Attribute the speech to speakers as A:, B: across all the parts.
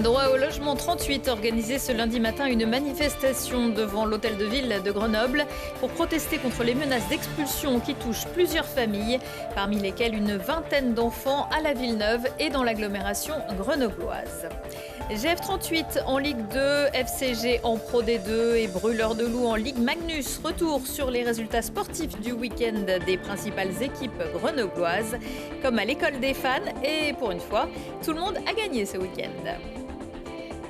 A: Droit au logement 38 organisé ce lundi matin une manifestation devant l'hôtel de ville de Grenoble pour protester contre les menaces d'expulsion qui touchent plusieurs familles, parmi lesquelles une vingtaine d'enfants à la Villeneuve et dans l'agglomération grenobloise. GF38 en Ligue 2, FCG en Pro D2 et Brûleurs de Loup en Ligue Magnus. Retour sur les résultats sportifs du week-end des principales équipes grenobloises, comme à l'école des fans. Et pour une fois, tout le monde a gagné ce week-end.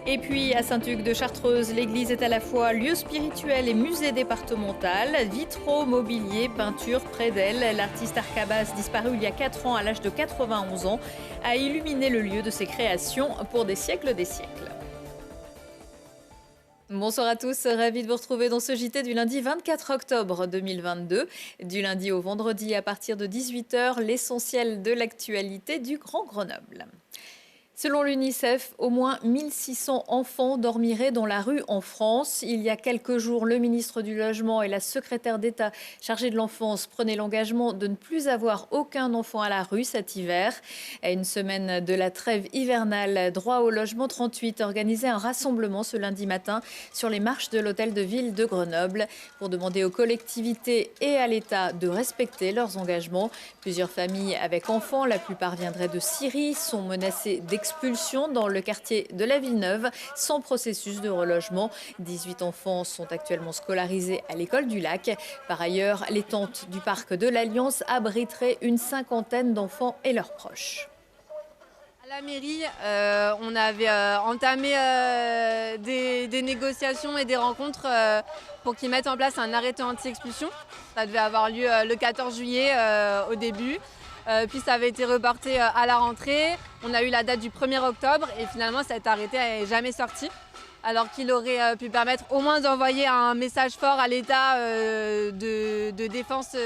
A: Et puis à Saint-Hugues de Chartreuse, l'église est à la fois lieu spirituel et musée départemental. Vitraux, mobilier, peinture près d'elle. L'artiste Arcabas, disparu il y a 4 ans à l'âge de 91 ans, a illuminé le lieu de ses créations pour des siècles des siècles. Bonsoir à tous, ravi de vous retrouver dans ce JT du lundi 24 octobre 2022. Du lundi au vendredi à partir de 18h, l'essentiel de l'actualité du Grand Grenoble. Selon l'UNICEF, au moins 1600 enfants dormiraient dans la rue en France. Il y a quelques jours, le ministre du Logement et la secrétaire d'État chargée de l'enfance prenaient l'engagement de ne plus avoir aucun enfant à la rue cet hiver. À une semaine de la trêve hivernale, Droit au logement 38 organisait un rassemblement ce lundi matin sur les marches de l'hôtel de ville de Grenoble pour demander aux collectivités et à l'État de respecter leurs engagements. Plusieurs familles avec enfants, la plupart viendraient de Syrie, sont menacées d'expulsion dans le quartier de la Villeneuve sans processus de relogement. 18 enfants sont actuellement scolarisés à l'école du Lac. Par ailleurs, les tentes du parc de l'Alliance abriteraient une cinquantaine d'enfants et leurs proches.
B: À la mairie, on avait entamé des négociations et des rencontres pour qu'ils mettent en place un arrêté anti-expulsion. Ça devait avoir lieu le 14 juillet au début. Puis ça avait été reporté à la rentrée. On a eu la date du 1er octobre et finalement cet arrêté n'est jamais sorti. Alors qu'il aurait pu permettre au moins d'envoyer un message fort à l'État de défense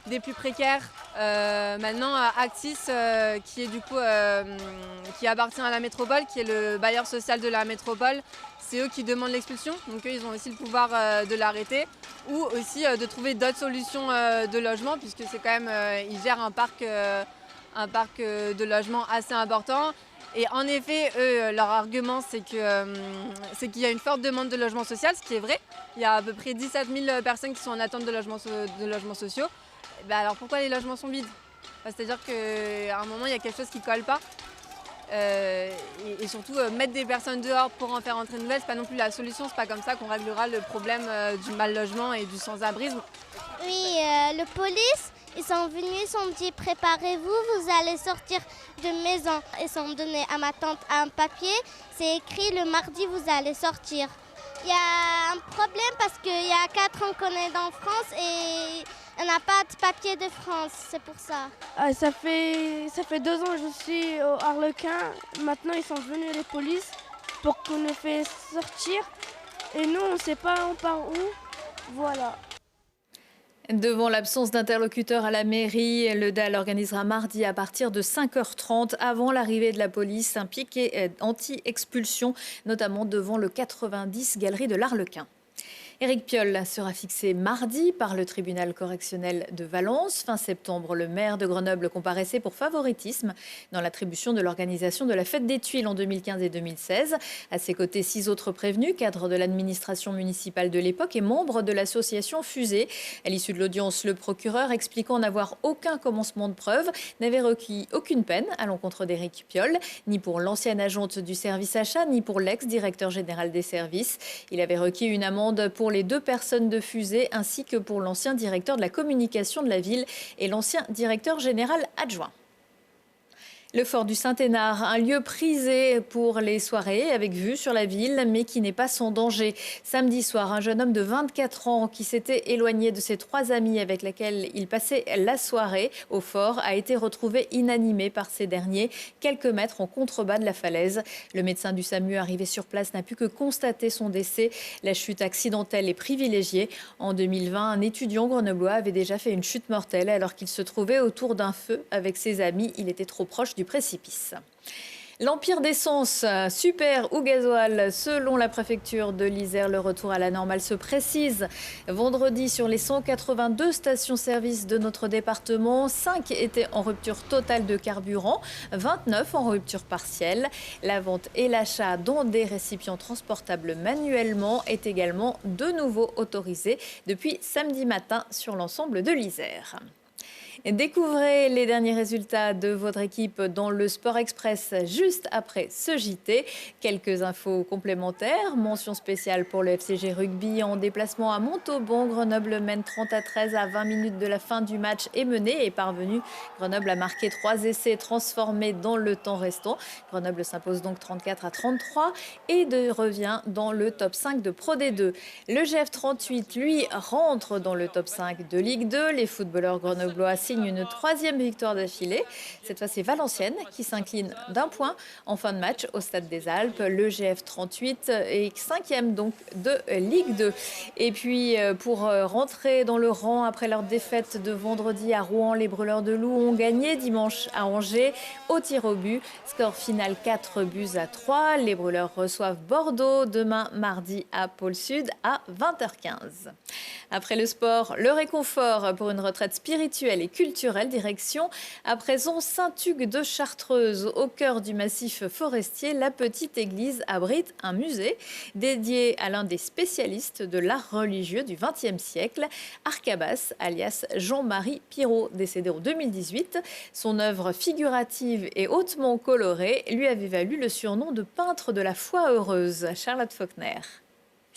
B: des plus précaires. Maintenant, Actis, qui est du coup qui appartient à la métropole, qui est le bailleur social de la métropole, c'est eux qui demandent l'expulsion. Donc eux, ils ont aussi le pouvoir de l'arrêter ou aussi de trouver d'autres solutions de logement, puisque c'est quand même ils gèrent un parc de logement assez important. Et en effet, eux, leur argument, c'est qu'il y a une forte demande de logement social, ce qui est vrai. Il y a à peu près 17 000 personnes qui sont en attente de logements sociaux. Et ben alors pourquoi les logements sont vides? C'est-à-dire qu'à un moment, il y a quelque chose qui ne colle pas. Et surtout, mettre des personnes dehors pour en faire entrer de nouvelles, ce n'est pas non plus la solution. Ce n'est pas comme ça qu'on réglera le problème du mal logement et du sans-abrisme.
C: Oui, le police, ils sont venus, ils sont dit préparez-vous, vous allez sortir de maison. Ils sont donné à ma tante un papier, c'est écrit le mardi vous allez sortir. Il y a un problème parce qu'il y a 4 ans qu'on est en France et on n'a pas de papier de France, c'est pour ça.
D: Ça fait 2 ans que je suis au Harlequin. Maintenant ils sont venus les polices pour qu'on nous fasse sortir. Et nous on ne sait pas on part où. Voilà.
A: Devant l'absence d'interlocuteurs à la mairie, le DAL organisera mardi à partir de 5h30 avant l'arrivée de la police un piquet anti-expulsion, notamment devant le 90 Galerie de l'Arlequin. Éric Piolle sera fixé mardi par le tribunal correctionnel de Valence. Fin septembre, le maire de Grenoble comparaissait pour favoritisme dans l'attribution de l'organisation de la fête des Tuiles en 2015 et 2016. À ses côtés, 6 autres prévenus, cadres de l'administration municipale de l'époque et membres de l'association Fusée. À l'issue de l'audience, le procureur, expliquant n'avoir aucun commencement de preuve, n'avait requis aucune peine à l'encontre d'Éric Piolle, ni pour l'ancienne agente du service achat, ni pour l'ex-directeur général des services. Il avait requis une amende pour les 2 personnes de Fusée ainsi que pour l'ancien directeur de la communication de la ville et l'ancien directeur général adjoint. Le fort du Saint-Hénard, un lieu prisé pour les soirées avec vue sur la ville, mais qui n'est pas sans danger. Samedi soir, un jeune homme de 24 ans qui s'était éloigné de ses 3 amis avec lesquels il passait la soirée au fort a été retrouvé inanimé par ces derniers, quelques mètres en contrebas de la falaise. Le médecin du SAMU arrivé sur place n'a pu que constater son décès. La chute accidentelle est privilégiée. En 2020, un étudiant grenoblois avait déjà fait une chute mortelle alors qu'il se trouvait autour d'un feu avec ses amis. Il était trop proche du précipice. L'empire d'essence, super ou gasoil, selon la préfecture de l'Isère, le retour à la normale se précise. Vendredi, sur les 182 stations-service de notre département, 5 étaient en rupture totale de carburant, 29 en rupture partielle. La vente et l'achat dans des récipients transportables manuellement est également de nouveau autorisé depuis samedi matin sur l'ensemble de l'Isère. Découvrez les derniers résultats de votre équipe dans le Sport Express juste après ce JT. Quelques infos complémentaires. Mention spéciale pour le FCG Rugby en déplacement à Montauban. Grenoble mène 30-13 à 20 minutes de la fin du match et mené et parvenu. Grenoble a marqué 3 essais transformés dans le temps restant. Grenoble s'impose donc 34-33 et revient dans le top 5 de Pro D2. Le GF 38, lui, rentre dans le top 5 de Ligue 2. Les footballeurs grenoblois signe une 3e victoire d'affilée. Cette fois, c'est Valenciennes qui s'incline d'1 point en fin de match au Stade des Alpes. Le GF 38 est 5e donc de Ligue 2. Et puis, pour rentrer dans le rang après leur défaite de vendredi à Rouen, les Brûleurs de Loup ont gagné dimanche à Angers au tir au but. Score final 4-3. Les Brûleurs reçoivent Bordeaux demain mardi à Pôle Sud à 20h15. Après le sport, le réconfort pour une retraite spirituelle et culturelle, direction à présent Saint-Hugues de Chartreuse. Au cœur du massif forestier, la petite église abrite un musée dédié à l'un des spécialistes de l'art religieux du XXe siècle, Arcabas, alias Jean-Marie Pirot, décédé en 2018. Son œuvre figurative et hautement colorée lui avait valu le surnom de peintre de la foi heureuse. Charlotte Faulkner.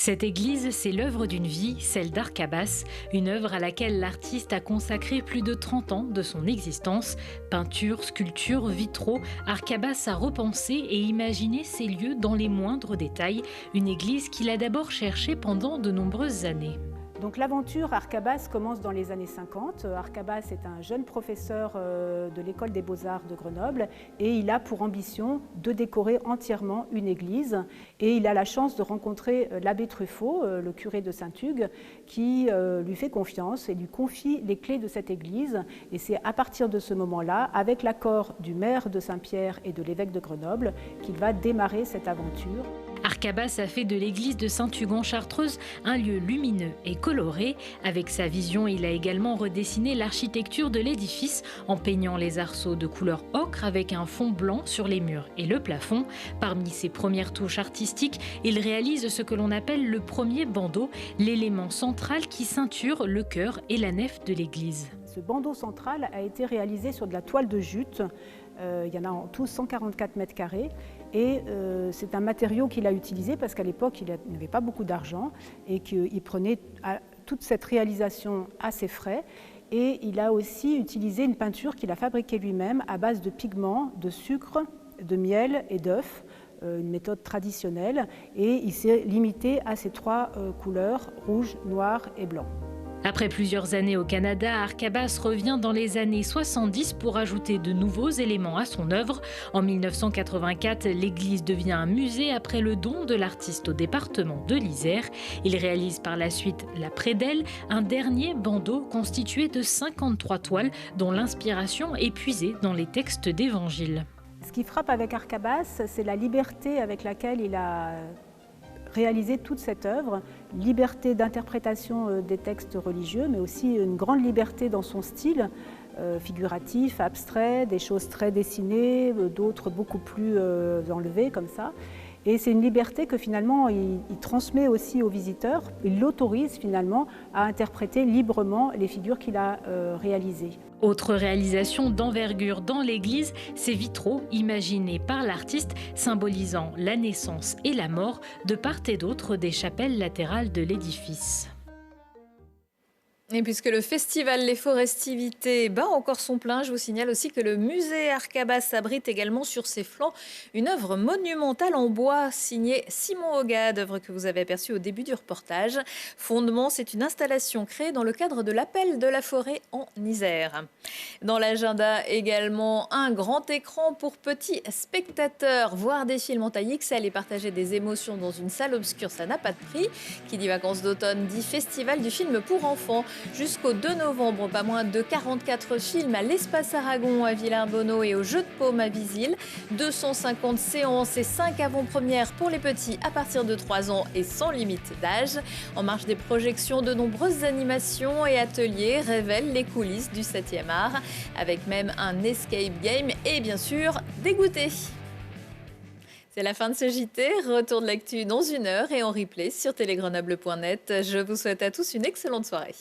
E: Cette église, c'est l'œuvre d'une vie, celle d'Arcabas, une œuvre à laquelle l'artiste a consacré plus de 30 ans de son existence. Peinture, sculpture, vitraux, Arcabas a repensé et imaginé ces lieux dans les moindres détails, une église qu'il a d'abord cherchée pendant de nombreuses années.
F: Donc l'aventure Arcabas commence dans les années 50. Arcabas est un jeune professeur de l'école des beaux-arts de Grenoble et il a pour ambition de décorer entièrement une église. Et il a la chance de rencontrer l'abbé Truffaut, le curé de Saint-Hugues, qui lui fait confiance et lui confie les clés de cette église. Et c'est à partir de ce moment-là, avec l'accord du maire de Saint-Pierre et de l'évêque de Grenoble, qu'il va démarrer cette aventure.
E: Arcabas a fait de l'église de Saint-Hugues en Chartreuse un lieu lumineux et coloré. Avec sa vision, il a également redessiné l'architecture de l'édifice en peignant les arceaux de couleur ocre avec un fond blanc sur les murs et le plafond. Parmi ses premières touches artistiques, il réalise ce que l'on appelle le premier bandeau, l'élément central qui ceinture le chœur et la nef de l'église.
F: Ce bandeau central a été réalisé sur de la toile de jute. Il y en a en tout 144 mètres carrés et c'est un matériau qu'il a utilisé parce qu'à l'époque il n'avait pas beaucoup d'argent et qu'il prenait toute cette réalisation à ses frais. Et il a aussi utilisé une peinture qu'il a fabriquée lui-même à base de pigments, de sucre, de miel et d'œufs, une méthode traditionnelle, et il s'est limité à ces 3 couleurs, rouge, noir et blanc.
E: Après plusieurs années au Canada, Arcabas revient dans les années 70 pour ajouter de nouveaux éléments à son œuvre. En 1984, l'église devient un musée après le don de l'artiste au département de l'Isère. Il réalise par la suite la prédelle, un dernier bandeau constitué de 53 toiles dont l'inspiration est puisée dans les textes d'évangile.
F: Ce qui frappe avec Arcabas, c'est la liberté avec laquelle il a réaliser toute cette œuvre, liberté d'interprétation des textes religieux, mais aussi une grande liberté dans son style figuratif, abstrait, des choses très dessinées, d'autres beaucoup plus enlevées comme ça. Et c'est une liberté que finalement il transmet aussi aux visiteurs, il l'autorise finalement à interpréter librement les figures qu'il a réalisées.
E: Autre réalisation d'envergure dans l'église, ces vitraux imaginés par l'artiste symbolisant la naissance et la mort de part et d'autre des chapelles latérales de l'édifice.
A: Et puisque le festival Les Forestivités bat encore son plein, je vous signale aussi que le musée Arcabas abrite également sur ses flancs une œuvre monumentale en bois signée Simon Hogade, œuvre que vous avez aperçue au début du reportage. Fondement, c'est une installation créée dans le cadre de l'appel de la forêt en Isère. Dans l'agenda également, un grand écran pour petits spectateurs. Voir des films en taille XL et partager des émotions dans une salle obscure, ça n'a pas de prix. Qui dit vacances d'automne dit festival du film pour enfants. Jusqu'au 2 novembre, pas moins de 44 films à l'Espace Aragon à Villers-Bonneau et au Jeu de Paume à Visil. 250 séances et 5 avant-premières pour les petits à partir de 3 ans et sans limite d'âge. En marge des projections, de nombreuses animations et ateliers révèlent les coulisses du 7e art, avec même un escape game et bien sûr des goûters. C'est la fin de ce JT. Retour de l'actu dans 1 heure et en replay sur télégrenoble.net. Je vous souhaite à tous une excellente soirée.